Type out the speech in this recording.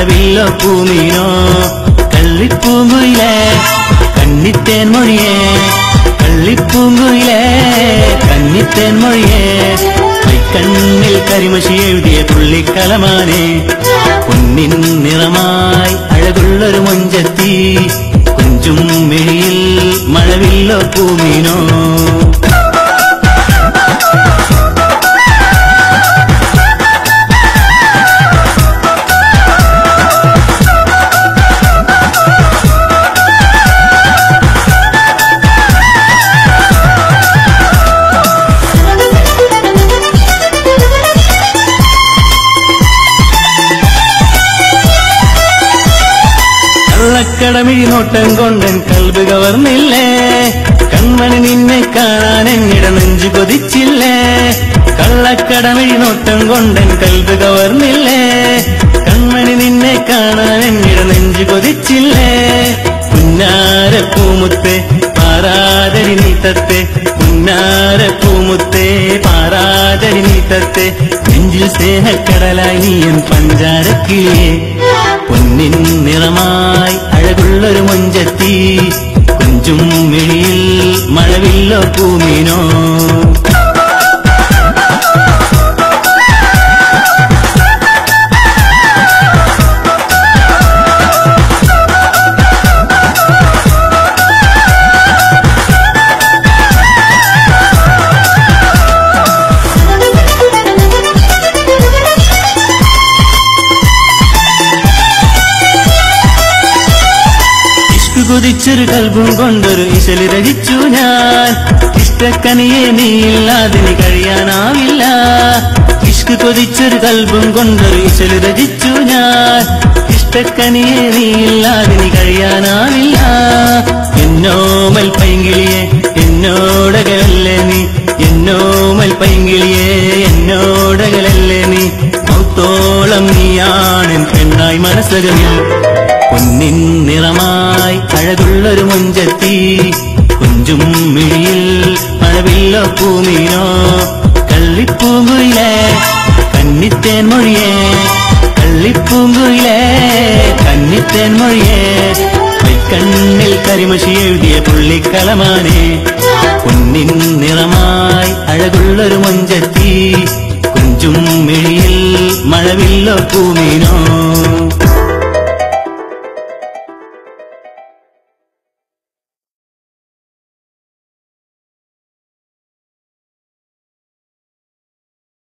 മഴവില്ലോ പൂമീനോ കള്ളിപ്പൂങ്കുയിലേ കന്നിത്തേൻ മൊഴിയേ കള്ളിപ്പൂങ്കുയിലേ കന്നിത്തേൻ മൊഴിയേ കണ്ണിൽ കരിമഷി എഴുതിയ പുള്ളിക്കലമാനെ പൊന്നിൻ നിറമായി അഴകുള്ളൊരു മൊഞ്ചത്തി കുഞ്ചും മിഴിയിൽ മഴവില്ലോ പൂമീനോ കടമിഴി നോട്ടം കൊണ്ടൻ കൽബ് കവർന്നില്ലേ കൺമണി നിന്നെ കാണാൻ എന്നിട നെഞ്ചു കൊതിച്ചില്ലേ കള്ളക്കടമിഴി നോട്ടം കൊണ്ടൻ കൽബ് കവർന്നില്ലേ കൺമണി നിന്നെ കാണാൻ എന്നിട നെഞ്ചു കൊതിച്ചില്ലേ പുന്നാര പൂമുത്തേ പാരാതരി നീത്തത്തെ പുന്നാര പൂമുത്തേ പാരാതരി നീത്തത്തെ നെഞ്ചിൽ സ്നേഹക്കടലായി നീയൻ പഞ്ചാരക്കിളിയേ പൊന്നിൻ നിറമായി അഴകുള്ളൊരു മൊഞ്ചത്തി കുഞ്ചും മിഴിയിൽ മഴവില്ലോ പൂമീനോ കുതിച്ചൊരു കൽബും കൊണ്ടൊരു ഇശല് രചിച്ചു ഞാൻ ഇഷ്ടക്കനിയെ നീയില്ലാതിന് കഴിയാനാവില്ല ഇഷ്ക് കൊതിച്ചൊരു കൽബും കൊണ്ടൊരു ഇശല് രചിച്ചു ഞാൻ ഇഷ്ടക്കനിയെ നീയില്ലാതിന് കഴിയാനാവില്ല എന്നോമൽ പൈങ്കിളിയെ എന്നോടകലല്ലേ നീ എന്നോമൽ പൈങ്കിളിയെ എന്നോടകലല്ലേ നീ മൗത്തോളം നീയാണ് പെണ്ണായി മനസ്സകമിൽ പൊന്നിൻ നിറമായി അഴകുള്ളൊരു മൊഞ്ചത്തി കുഞ്ചും മിഴിയിൽ മഴവില്ലോ പൂമീനോ കള്ളിപ്പൂങ്കുയിലേ കന്നിത്തേൻ മൊഴിയേ കള്ളിപ്പൂങ്കുയിലേ കന്നിത്തേൻ മൊഴിയേ കണ്ണിൽ കരിമഷി എഴുതിയ പുള്ളിക്കലമാനെ പൊന്നിൻ നിറമായി അഴകുള്ളൊരു മൊഞ്ചത്തി കുഞ്ചും മിഴിയിൽ മഴവില്ലോ പൂമീനോ